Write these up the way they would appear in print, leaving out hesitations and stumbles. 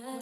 Hello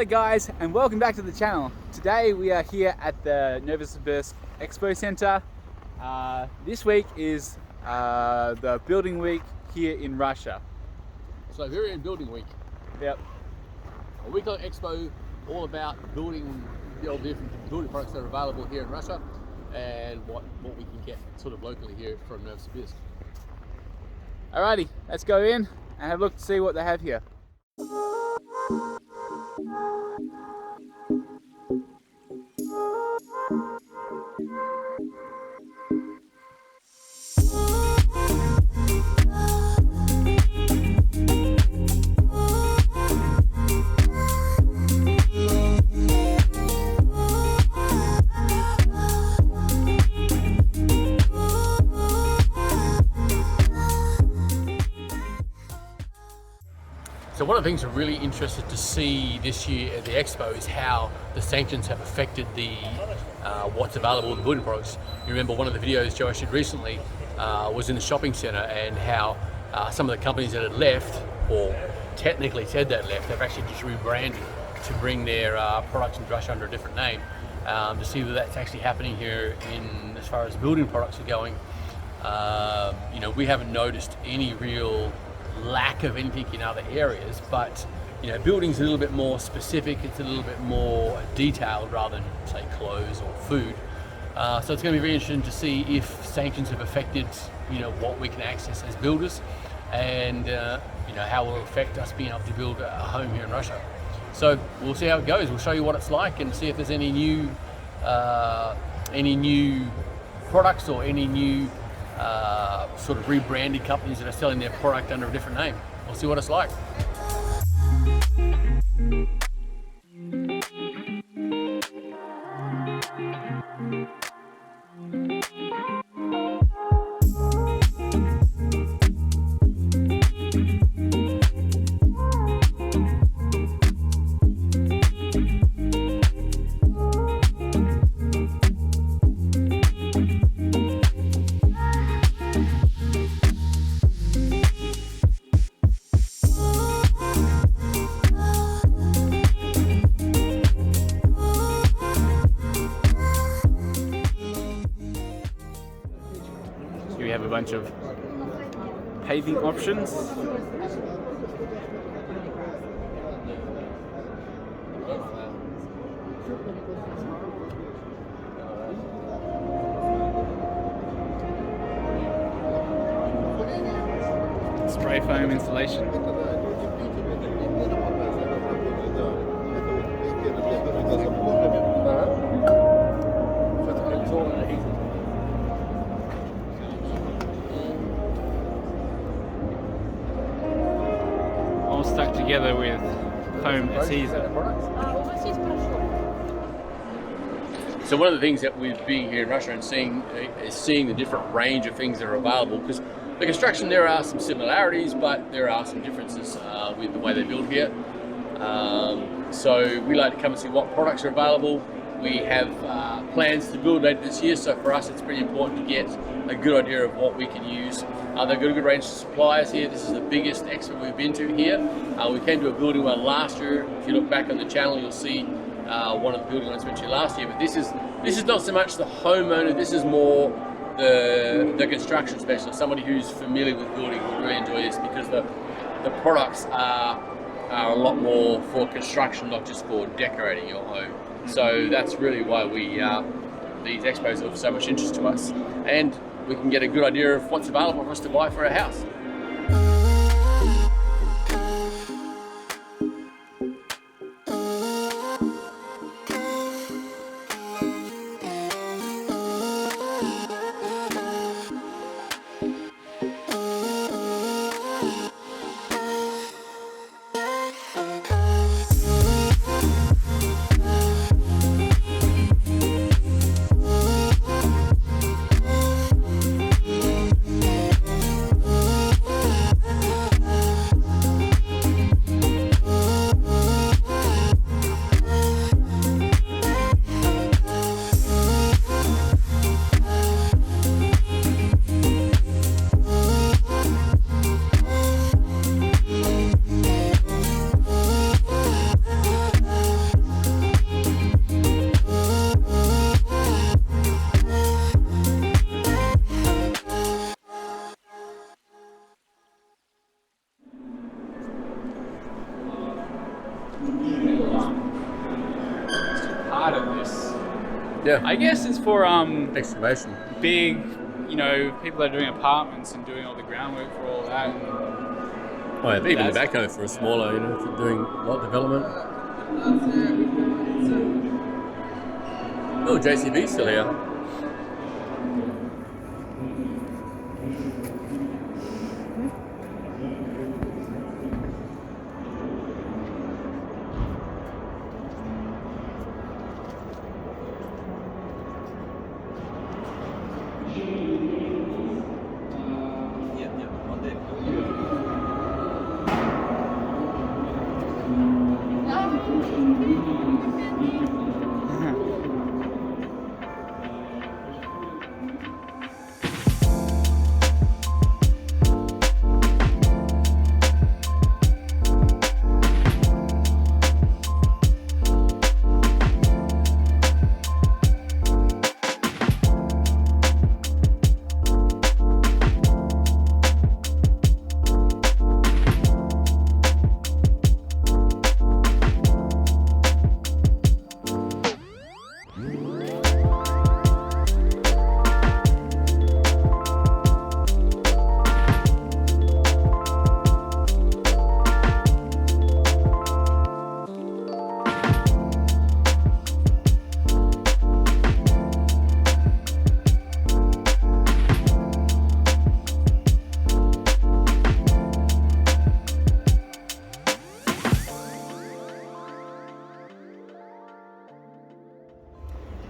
guys, and welcome back to the channel. Today we are here at the Novosibirsk Expo Center. This week is the building week here in Russia. Siberian building week. Yep. A week-long expo all about building the old different building products that are available here in Russia and what we can get sort of locally here from Novosibirsk. Alrighty, let's go in and have a look to see what they have here. So one of the things we're really interested to see this year at the Expo is how the sanctions have affected the what's available in the building products. You remember one of the videos Joe showed recently was in the shopping centre, and how some of the companies that had left, or technically said that left, they've actually just rebranded to bring their products into Russia under a different name, to see whether that's actually happening here in as far as building products are going. You know, we haven't noticed any real lack of anything in other areas, but you know, building's a little bit more specific, it's a little bit more detailed rather than say clothes or food. So it's going to be very interesting to see if sanctions have affected, you know, what we can access as builders, and you know, how it will affect us being able to build a home here in Russia. So we'll see how it goes. We'll show you what it's like and see if there's any new products or any new sort of rebranded companies that are selling their product under a different name. We'll see what it's like. Here we have a bunch of paving options. Spray foam installation. All stuck together with foam adhesive. So one of the things that we've been here in Russia and seeing is seeing the different range of things that are available, because the construction, there are some similarities, but there are some differences with the way they build here. So we like to come and see what products are available. We have plans to build later this year, so for us it's pretty important to get a good idea of what we can use. They've got a good range of suppliers here. This is the biggest expo we've been to here. We came to a building one last year. If you look back on the channel, you'll see one of the building ones we went to last year. But this is not so much the homeowner. This is more the construction specialist, somebody who's familiar with building would really enjoy this, because the products are a lot more for construction, not just for decorating your home. So that's really why these expos are of so much interest to us, and we can get a good idea of what's available for us to buy for our house. Yeah. I guess it's for Excavation. big, you know, people that are doing apartments and doing all the groundwork for all that. And Oh yeah, even the backhoe for a smaller, you know, for doing lot development. Oh, JCB's still here.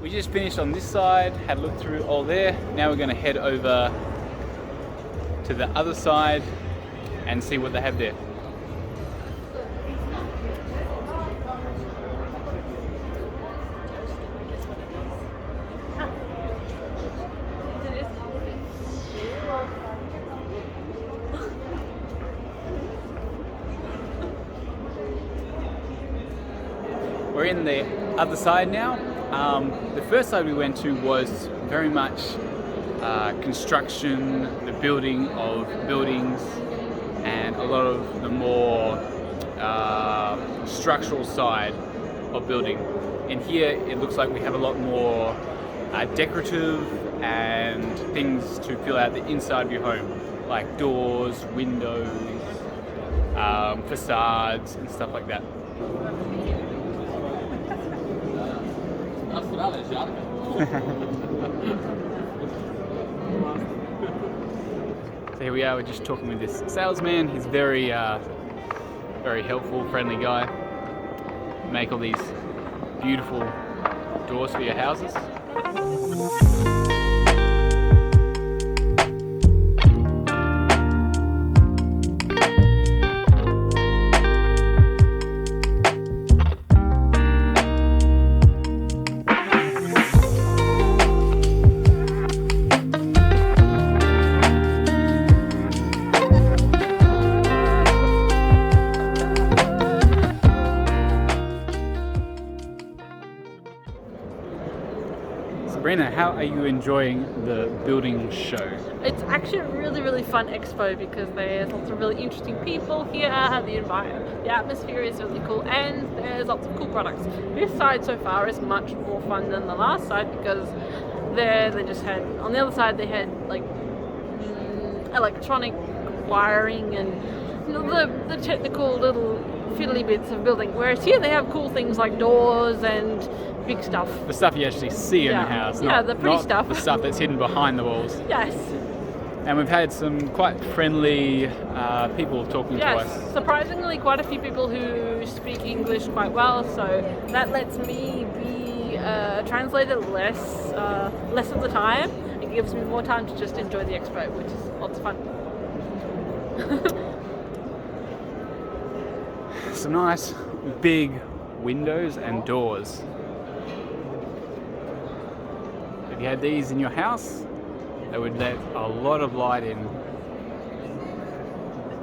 We just finished on this side, had a look through all there. Now we're going to head over to the other side and see what they have there. We're in the other side now. The first side we went to was very much construction, the building of buildings, and a lot of the more structural side of building. In here, it looks like we have a lot more decorative and things to fill out the inside of your home, like doors, windows, facades, and stuff like that. So here we are, we're just talking with this salesman. He's very helpful, friendly guy. Make all these beautiful doors for your houses. Sabrina, how are you enjoying the building show? It's actually a really, really fun expo because there's lots of really interesting people here, the atmosphere is really cool, and there's lots of cool products. This side so far is much more fun than the last side because they just had, on the other side they had like electronic wiring and the technical little fiddly bits of building, whereas here they have cool things like doors and big stuff. The stuff you actually see in the house, not the pretty stuff. The stuff that's hidden behind the walls. Yes. And we've had some quite friendly people talking to us. Yes, surprisingly quite a few people who speak English quite well, so that lets me be a translator less of the time. It gives me more time to just enjoy the expo, which is lots of fun. Some nice big windows and doors. If you had these in your house, they would let a lot of light in.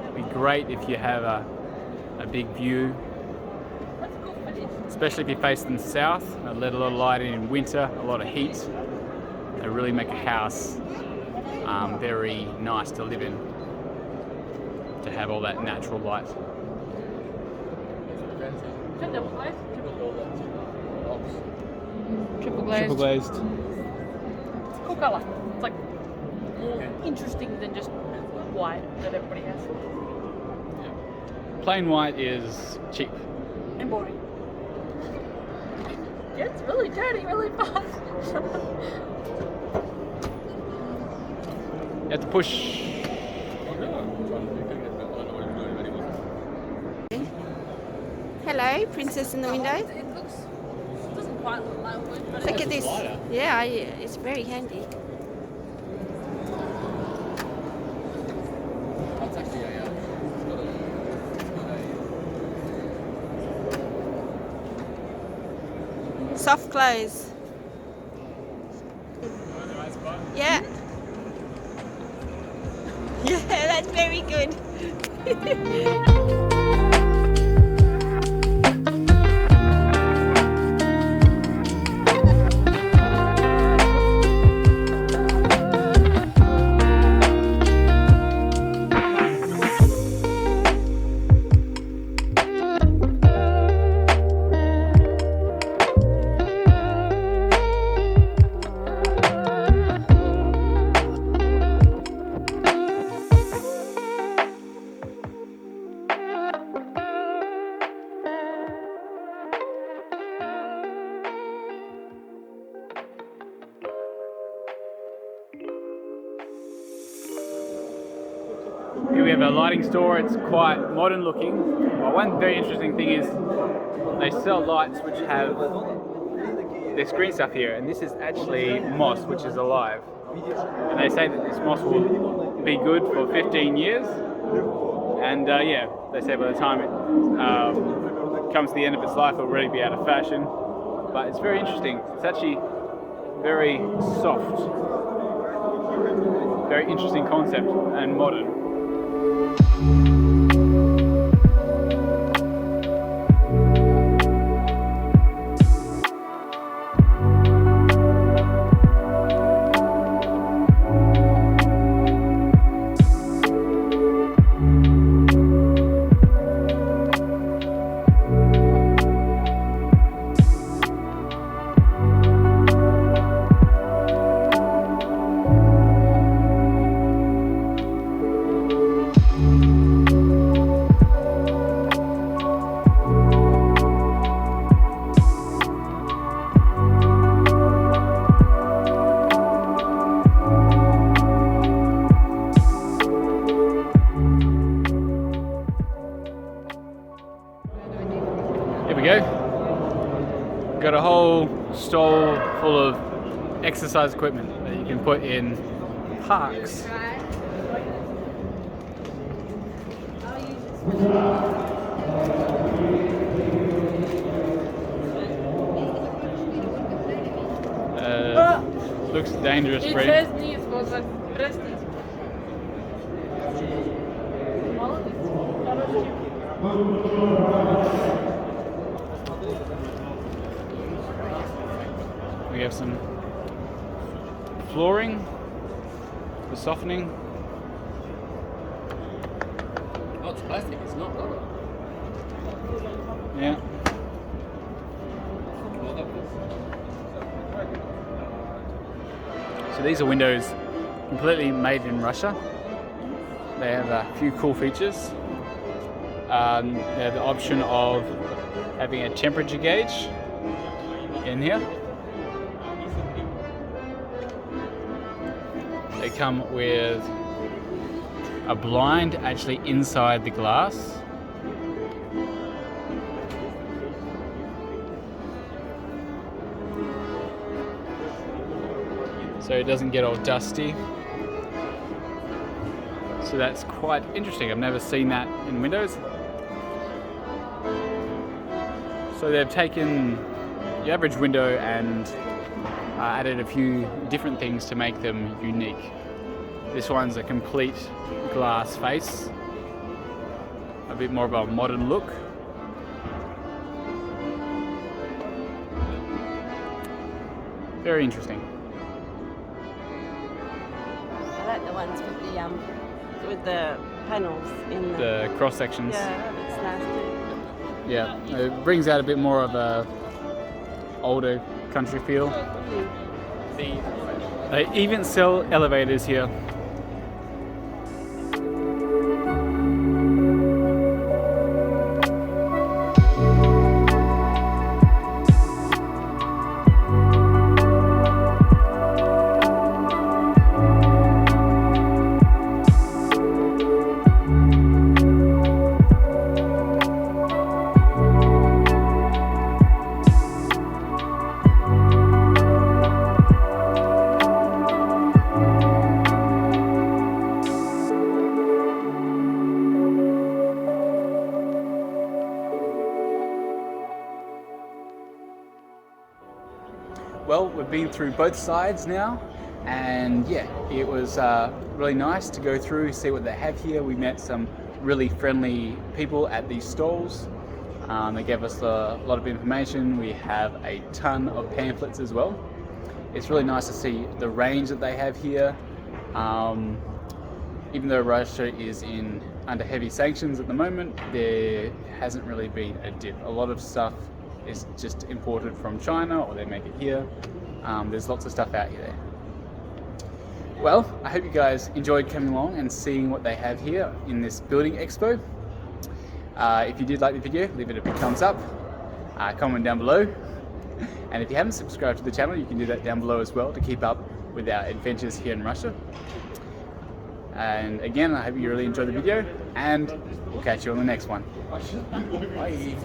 It'd be great if you have a big view, especially if you face them south. They let a lot of light in winter, a lot of heat. They really make a house very nice to live in, to have all that natural light. Triple glazed. Triple glazed. It's a cool colour. It's like more interesting than just white that everybody has. Plain white is cheap. And boring. It gets really dirty really fast. You have to push. Hello, princess in the window. It doesn't quite look like wood, but Look at this. Yeah, it's very handy. That's actually Soft clothes. Yeah. Yeah, that's very good. Here we have a lighting store. It's quite modern looking. Well, one very interesting thing is they sell lights which have there's green stuff here, and this is actually moss which is alive. And they say that this moss will be good for 15 years. And yeah, they say by the time it comes to the end of its life, it'll really be out of fashion. But it's very interesting. It's actually very soft. Very interesting concept and modern. Here we go. Got a whole stall full of exercise equipment that you can put in parks. Looks dangerous, Bree. We have some flooring for softening. Oh, it's plastic, it's not rubber. Yeah. So these are windows completely made in Russia. They have a few cool features. They have the option of having a temperature gauge in here. They come with a blind actually inside the glass. So it doesn't get all dusty. So that's quite interesting. I've never seen that in windows. So they've taken the average window and added a few different things to make them unique. This one's a complete glass face, a bit more of a modern look. Very interesting. I like the ones with the panels in The cross sections. Yeah, that's nice too. Yeah, it brings out a bit more of a older country feel. They even sell elevators here. Well, we've been through both sides now, and yeah, it was really nice to go through, see what they have here. We met some really friendly people at these stalls. They gave us a lot of information. We have a ton of pamphlets as well. It's really nice to see the range that they have here. Even though Russia is under heavy sanctions at the moment, there hasn't really been a dip. A lot of stuff is just imported from China, or they make it here. There's lots of stuff out here. Well, I hope you guys enjoyed coming along and seeing what they have here in this building expo. If you did like the video, leave it a big thumbs up, comment down below, and if you haven't subscribed to the channel, you can do that down below as well to keep up with our adventures here in Russia. And again, I hope you really enjoyed the video, and we'll catch you on the next one. Bye.